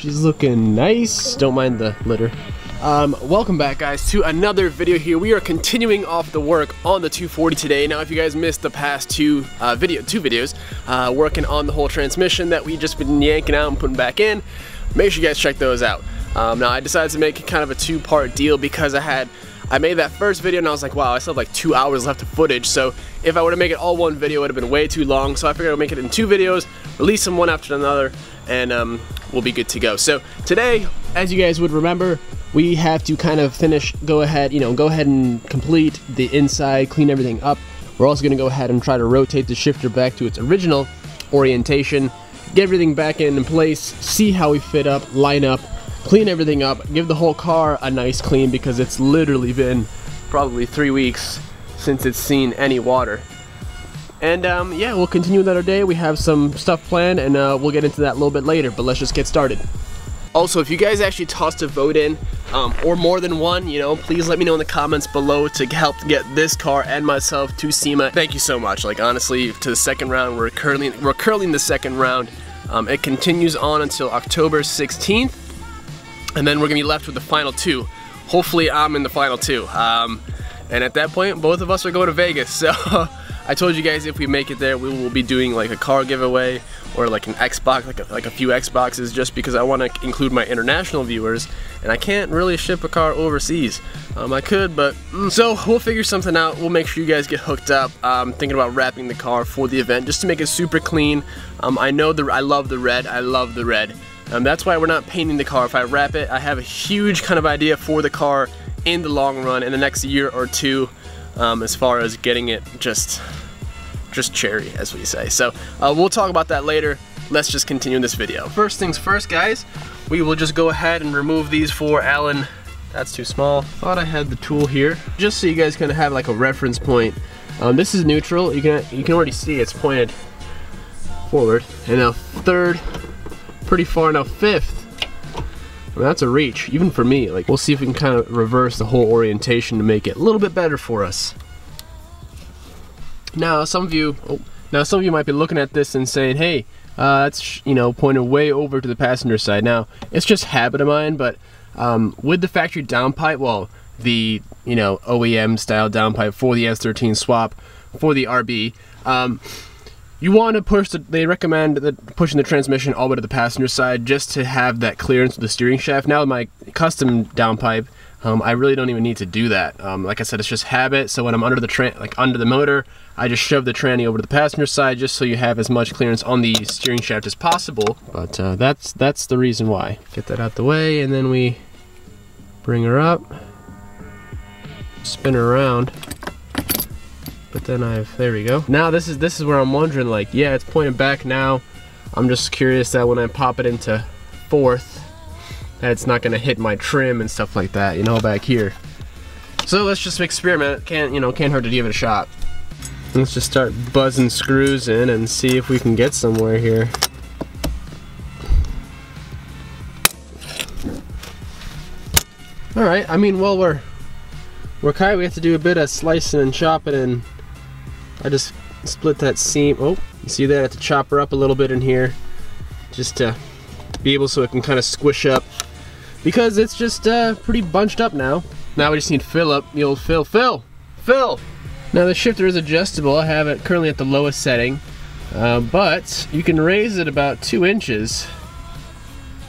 She's looking nice. Don't mind the litter. Welcome back, guys, to another video here. We are continuing off the work on the 240 today. Now, if you guys missed the past two videos, working on the whole transmission that we just been yanking out and putting back in, make sure you guys check those out. Now, I decided to make it kind of a two-part deal because I made that first video and I was like, wow, I still have like 2 hours left of footage. So if I were to make it all one video, it would have been way too long. So I figured I'd make it in 2 videos, release them one after another, and we'll be good to go. So today, as you guys would remember, we have to kind of go ahead and complete the inside, clean everything up. We're also gonna go ahead and try to rotate the shifter back to its original orientation, get everything back in place, see how we fit up, line up, clean everything up, give the whole car a nice clean because it's literally been probably 3 weeks since it's seen any water. And yeah, we'll continue with our day. We have some stuff planned and we'll get into that a little bit later, but let's just get started. Also, if you guys actually tossed a vote in, or more than one, please let me know in the comments below to help get this car and myself to SEMA. Thank you so much. Like, honestly, to the second round, we're currently in the second round. It continues on until October 16th, and then we're gonna be left with the final 2. Hopefully, I'm in the final 2. And at that point, both of us are going to Vegas. So I told you guys if we make it there, we will be doing like a car giveaway or like an Xbox, like a few Xboxes, just because I want to include my international viewers, and I can't really ship a car overseas. I could, but so we'll figure something out. We'll make sure you guys get hooked up. Thinking about wrapping the car for the event just to make it super clean. I know I love the red. I love the red. That's why we're not painting the car. If I wrap it, I have a huge kind of idea for the car in the long run, in the next year or two, as far as getting it just cherry, as we say. So we'll talk about that later. Let's just continue this video. First things first, guys, we will just go ahead and remove these for Allen. That's too small. Thought I had the tool here, just so you guys can have like a reference point. This is neutral. You can already see it's pointed forward, and now third, pretty far. Now fifth. I mean, that's a reach, even for me. Like, we'll see if we can kind of reverse the whole orientation to make it a little bit better for us. Now, some of you might be looking at this and saying, "Hey, that's pointed way over to the passenger side." Now, it's just habit of mine, but with the factory downpipe, well, the OEM style downpipe for the S13 swap for the RB. You want to push they recommend pushing the transmission all the way to the passenger side just to have that clearance with the steering shaft. Now with my custom downpipe, I really don't even need to do that. Like I said, it's just habit. So when I'm under the motor, I just shove the tranny over to the passenger side just so you have as much clearance on the steering shaft as possible. But that's the reason why. Get that out the way, and then we bring her up, spin her around. But then there we go. Now this is where I'm wondering, like, yeah, it's pointed back now. I'm just curious that when I pop it into fourth, that it's not gonna hit my trim and stuff like that, back here. So let's just experiment. Can't hurt to give it a shot. Let's just start buzzing screws in and see if we can get somewhere here. All right. I mean, well, we have to do a bit of slicing and chopping, and I just split that seam. Oh, you see that? I have to chop her up a little bit in here just to be able so it can kind of squish up, because it's just pretty bunched up now. Now we just need Phil. Now the shifter is adjustable. I have it currently at the lowest setting, but you can raise it about 2 inches,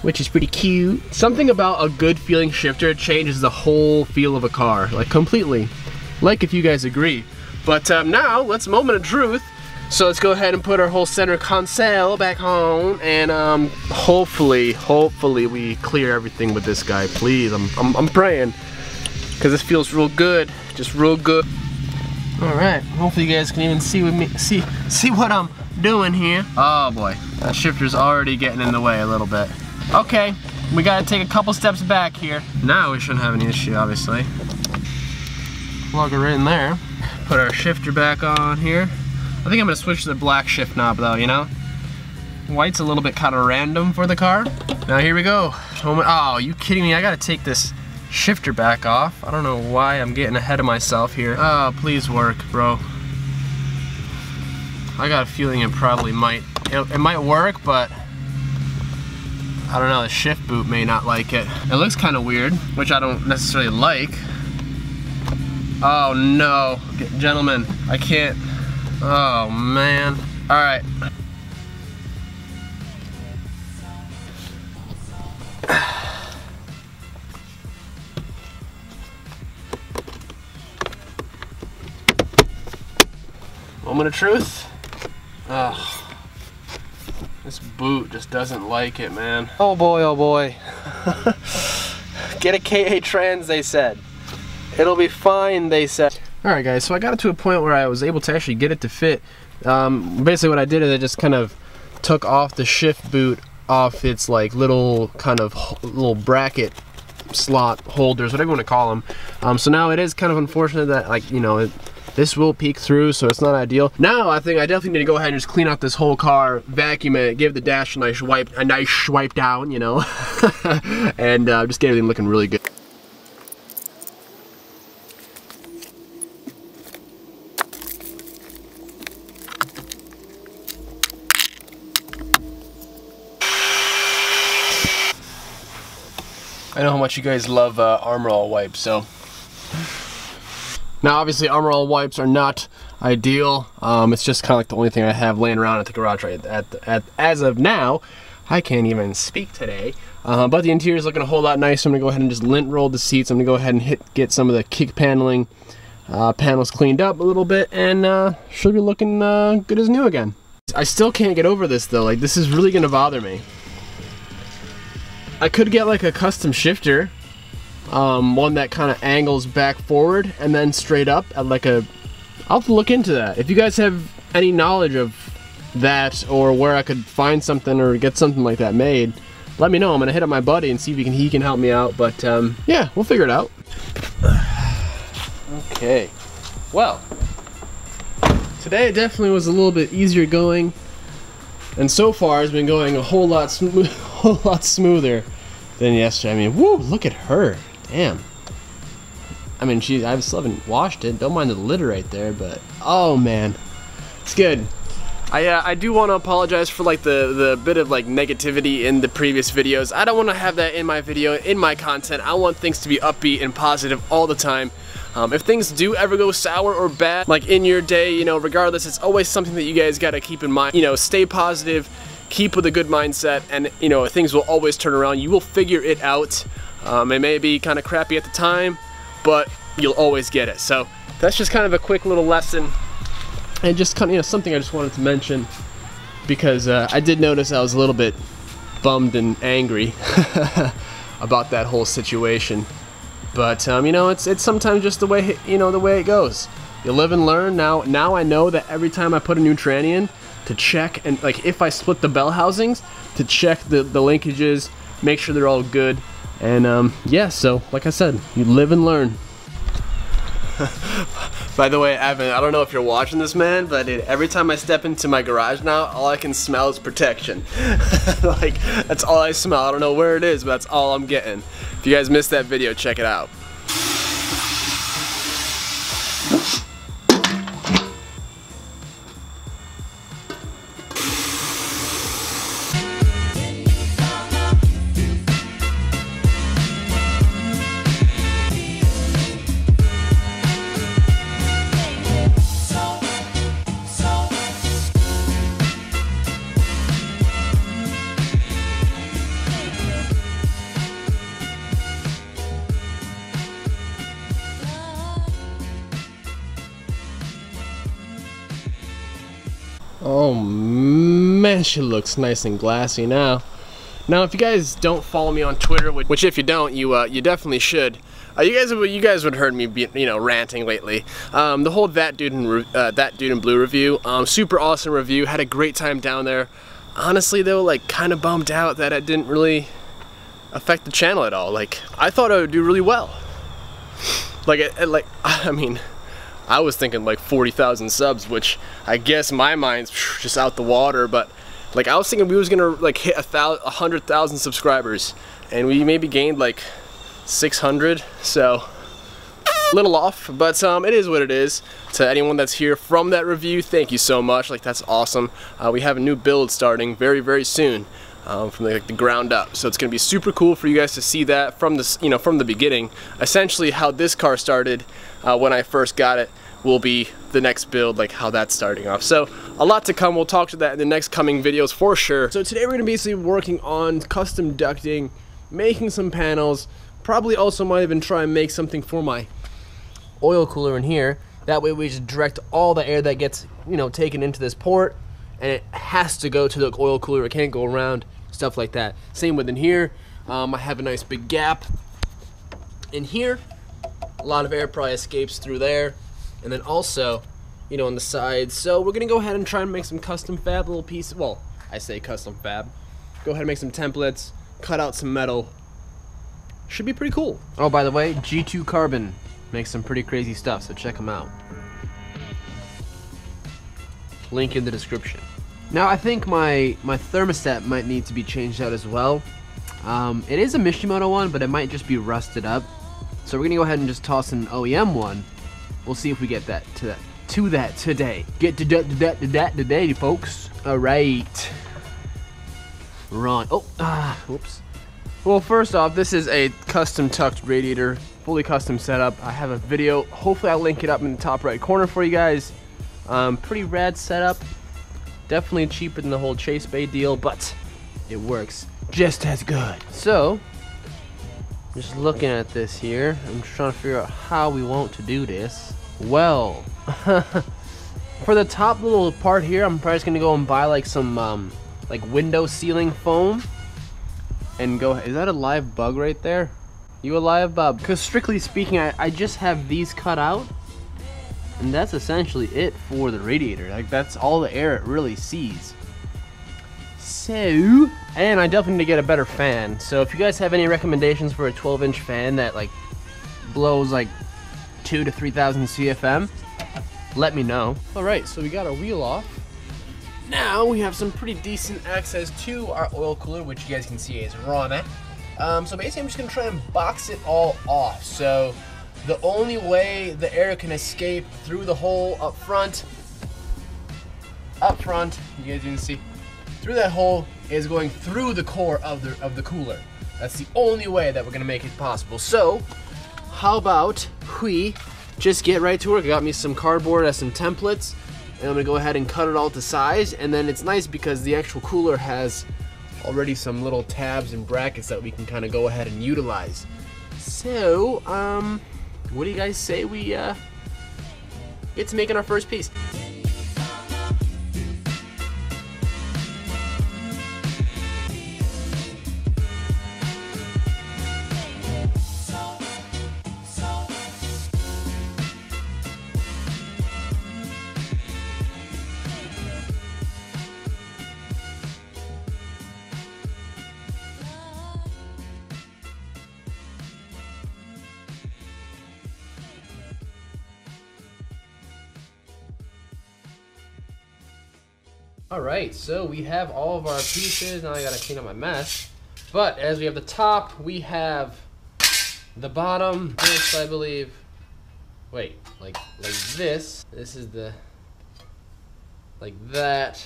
which is pretty cute. Something about a good feeling shifter changes the whole feel of a car, like completely. Like, if you guys agree. But now, let's moment of truth. So let's go ahead and put our whole center console back on, and hopefully we clear everything with this guy. Please, I'm praying, because this feels real good, just real good. All right, hopefully you guys can even see what I'm doing here. Oh boy, that shifter's already getting in the way a little bit. Okay, we gotta take a couple steps back here. Now we shouldn't have any issue, obviously. Plug her in there. Put our shifter back on here. I think I'm gonna switch to the black shift knob though, White's a little bit kind of random for the car. Now here we go. Oh, you kidding me? I gotta take this shifter back off. I don't know why I'm getting ahead of myself here. Oh, please work, bro. I got a feeling it probably might. It might work, but I don't know, the shift boot may not like it. It looks kind of weird, which I don't necessarily like. Oh no, gentlemen, I can't. Oh man. All right. Moment of truth. Ugh. This boot just doesn't like it, man. Oh boy, oh boy. Get a KA trans, they said. It'll be fine, they said. Alright guys, so I got it to a point where I was able to actually get it to fit. Basically what I did is I just kind of took off the shift boot off its like little kind of little bracket slot holders, whatever you want to call them. So now it is kind of unfortunate that, like, you know, this will peek through, so it's not ideal. Now I think I definitely need to go ahead and just clean out this whole car, vacuum it, give the dash a nice wipe down, you know, and just get everything looking really good. I know how much you guys love Armor All wipes, so. Now obviously Armor All wipes are not ideal. It's just kind of like the only thing I have laying around at the garage right as of now. I can't even speak today. But the interior is looking a whole lot nicer. I'm gonna go ahead and just lint roll the seats. I'm gonna go ahead and get some of the kick paneling panels cleaned up a little bit, and should be looking good as new again. I still can't get over this though. Like, this is really gonna bother me. I could get like a custom shifter. One that kind of angles back forward and then straight up at like a... I'll have to look into that. If you guys have any knowledge of that, or where I could find something or get something like that made, let me know. I'm gonna hit up my buddy and see if he can help me out, but yeah, we'll figure it out. Okay, well, today it definitely was a little bit easier going, and so far it's been going a whole lot smoother than yesterday. I mean, woo, look at her. Damn. I mean, I still haven't washed it. Don't mind the litter right there, but oh man, it's good. I do want to apologize for like the bit of like negativity in the previous videos. I don't want to have that in my video, in my content. I want things to be upbeat and positive all the time. If things do ever go sour or bad, like in your day, you know, regardless, it's always something that you guys got to keep in mind. You know, stay positive, keep with a good mindset, and you know, things will always turn around. You will figure it out. It may be kind of crappy at the time, but you'll always get it. So that's just kind of a quick little lesson, and just kind of, you know, something I just wanted to mention, because I did notice I was a little bit bummed and angry about that whole situation. But you know, it's sometimes just the way, you know, the way it goes. You live and learn. Now I know that every time I put a new tranny in, to check, and like if I split the bell housings, to check the linkages, make sure they're all good. And yeah, so like I said, you live and learn. By the way, Evan, I don't know if you're watching this, man, but every time I step into my garage now, all I can smell is protection. Like, that's all I smell. I don't know where it is, but that's all I'm getting. If you guys missed that video, check it out. Oh man, she looks nice and glassy now. Now, if you guys don't follow me on Twitter, which if you don't, you definitely should. You guys would have heard me be, you know, ranting lately. The whole That Dude in Blue review, super awesome review. Had a great time down there. Honestly though, like, kind of bummed out that it didn't really affect the channel at all. Like, I thought I would do really well. I mean, I was thinking like 40,000 subs, which I guess my mind's just out the water, but like I was thinking we was gonna like hit 100,000 subscribers, and we maybe gained like 600, so a little off, but it is what it is. To anyone that's here from that review, thank you so much. Like, that's awesome. We have a new build starting very, very soon. from the ground up. So it's going to be super cool for you guys to see that from this, from the beginning. Essentially, how this car started when I first got it will be the next build, like how that's starting off. So a lot to come. We'll talk to that in the next coming videos for sure. So today we're going to be basically working on custom ducting, making some panels. Probably also might even try and make something for my oil cooler in here. That way we just direct all the air that gets, taken into this port, and it has to go to the oil cooler. It can't go around, stuff like that. Same with in here. I have a nice big gap in here. A lot of air probably escapes through there. And then also, on the sides. So we're gonna go ahead and try and make some custom fab little pieces. Well, I say custom fab. Go ahead and make some templates, cut out some metal. Should be pretty cool. Oh, by the way, G2 Carbon makes some pretty crazy stuff, so check them out. Link in the description. Now I think my thermostat might need to be changed out as well. It is a Mishimoto one, but it might just be rusted up. So we're gonna go ahead and just toss an OEM one. We'll see if we get that to that today. Get to that today, folks. All right. Run. Oh, whoops. Well, first off, this is a custom tucked radiator, fully custom setup. I have a video. Hopefully I'll link it up in the top right corner for you guys. Pretty rad setup. Definitely cheaper than the whole Chase Bay deal, but it works just as good. So, just looking at this here, I'm just trying to figure out how we want to do this. Well, for the top little part here, I'm probably just gonna go and buy like some like window sealing foam. And go, is that a live bug right there? You a live bug? Because strictly speaking, I just have these cut out, and that's essentially it for the radiator. Like, that's all the air it really sees. So, and I definitely need to get a better fan. So if you guys have any recommendations for a 12-inch fan that like blows like 2,000 to 3,000 CFM, let me know. All right, so we got our wheel off. Now we have some pretty decent access to our oil cooler, which you guys can see is running. So basically I'm just gonna try and box it all off. So the only way the air can escape through the hole up front, you guys can see, through that hole is going through the core of the cooler. That's the only way that we're gonna make it possible. So how about we just get right to work? I got me some cardboard as some templates, and I'm gonna go ahead and cut it all to size. And then it's nice because the actual cooler has already some little tabs and brackets that we can kind of go ahead and utilize. So, what do you guys say we get to making our first piece? Alright, so we have all of our pieces. Now I gotta clean up my mess. But as we have the top, we have the bottom. This, I believe. Wait, like this. This is the, like that.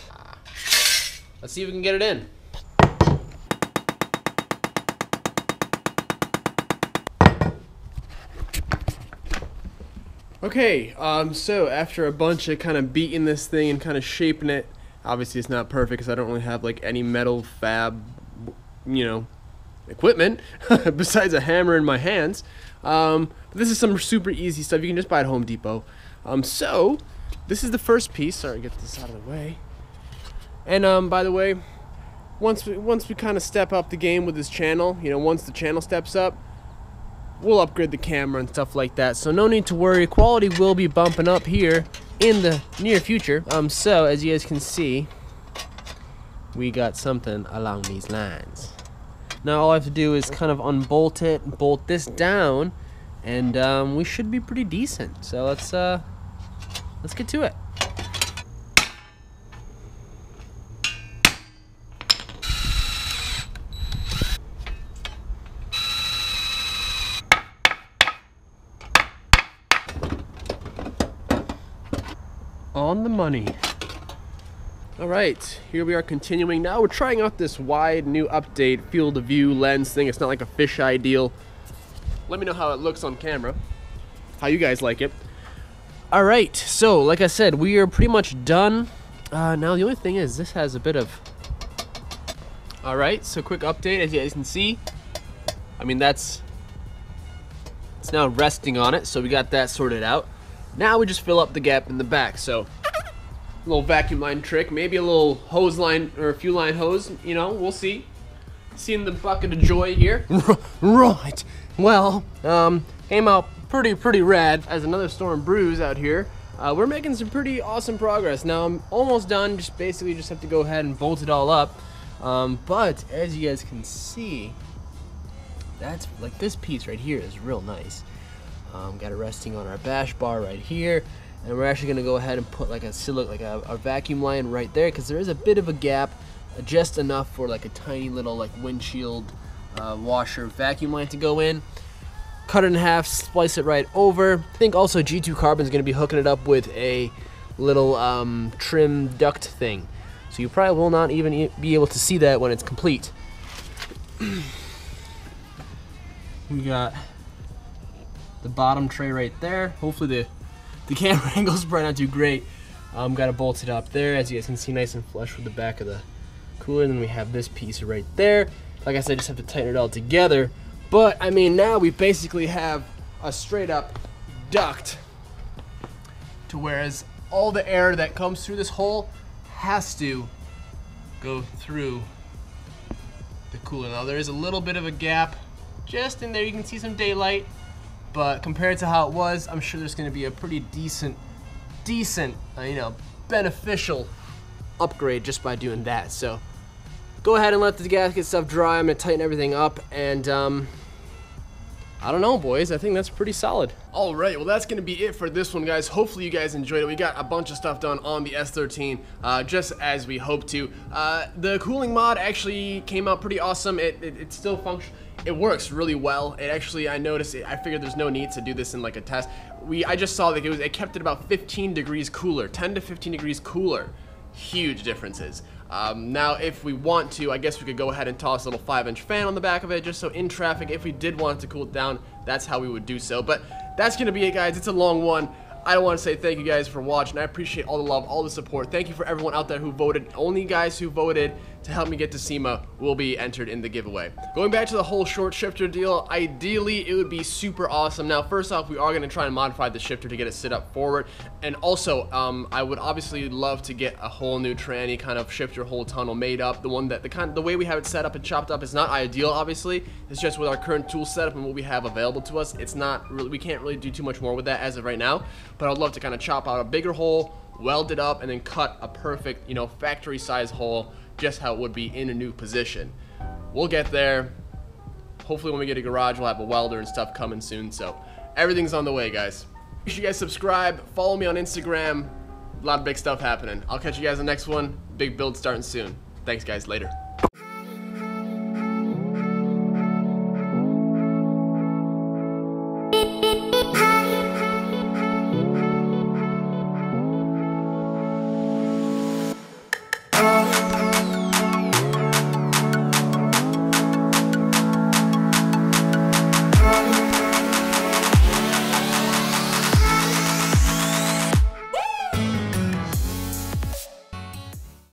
Let's see if we can get it in. Okay, so after a bunch of kind of beating this thing and kind of shaping it, obviously it's not perfect because I don't really have like any metal fab, equipment besides a hammer in my hands. But this is some super easy stuff. You can just buy at Home Depot. So this is the first piece. Sorry, get this out of the way. And by the way, once we kind of step up the game with this channel, once the channel steps up, we'll upgrade the camera and stuff like that. So no need to worry. Quality will be bumping up here in the near future. So as you guys can see, we got something along these lines. Now all I have to do is kind of unbolt it, bolt this down, and we should be pretty decent. So let's get to it. On the money. Alright, here we are continuing. Now we're trying out this wide new update field of view lens thing. It's not like a fisheye deal. Let me know how it looks on camera, how you guys like it. Alright, so like I said, we are pretty much done. Now the only thing is this has a bit of... Alright, so quick update. As you guys can see, I mean it's now resting on it, so we got that sorted out. Now we just fill up the gap in the back. So a little vacuum line trick, maybe a little hose line or a few line hose, you know, we'll see. Seeing the bucket of joy here. Right. Well, came out pretty rad. As another storm brews out here, we're making some pretty awesome progress. Now I'm almost done. Just basically just have to go ahead and bolt it all up. But as you guys can see, that's like this piece right here is real nice. Got it resting on our bash bar right here. And we're actually gonna go ahead and put like a vacuum line right there, because there is a bit of a gap, just enough for like a tiny little like windshield washer vacuum line to go in. Cut it in half, splice it right over. I think also G2 Carbon is gonna be hooking it up with a little trim duct thing, so you probably will not even be able to see that when it's complete. We got the bottom tray right there. Hopefully the camera angle's probably not too great. Got it bolted up there, as you guys can see, nice and flush with the back of the cooler. And then we have this piece right there. Like I said, just have to tighten it all together. But I mean, now we basically have a straight up duct, to whereas all the air that comes through this hole has to go through the cooler. Now there is a little bit of a gap just in there. You can see some daylight. But compared to how it was, I'm sure there's going to be a pretty decent, you know, beneficial upgrade just by doing that. So go ahead and let the gasket stuff dry. I'm going to tighten everything up, and I don't know, boys. I think that's pretty solid. All right, well, that's going to be it for this one, guys. Hopefully you guys enjoyed it. We got a bunch of stuff done on the S13, just as we hoped to. The cooling mod actually came out pretty awesome. It still functions. It works really well. It actually, I noticed it. I figured there's no need to do this in like a test. I just saw that it kept it about 15 degrees cooler, 10 to 15 degrees cooler. Huge differences. Now, if we want to, I guess we could go ahead and toss a little 5-inch fan on the back of it, just so in traffic, if we did want it to cool it down, that's how we would do so. But that's gonna be it, guys. It's a long one. I want to say thank you guys for watching. I appreciate all the love, all the support. Thank you for everyone out there who voted. Only guys who voted to help me get to SEMA will be entered in the giveaway. Going back to the whole short shifter deal, ideally it would be super awesome. Now, first off, we are going to try and modify the shifter to get it sit up forward. And also, I would obviously love to get a whole new tranny kind of shifter hole tunnel made up. The way we have it set up and chopped up is not ideal, obviously. It's just with our current tool setup and what we have available to us. It's not really, we can't really do too much more with that as of right now. But I'd love to kind of chop out a bigger hole, weld it up, and then cut a perfect, you know, factory size hole, just how it would be in a new position. We'll get there. Hopefully when we get a garage, we'll have a welder and stuff coming soon. So everything's on the way, guys. Make sure you guys subscribe, follow me on Instagram. A lot of big stuff happening. I'll catch you guys in the next one. Big build starting soon. Thanks, guys. Later.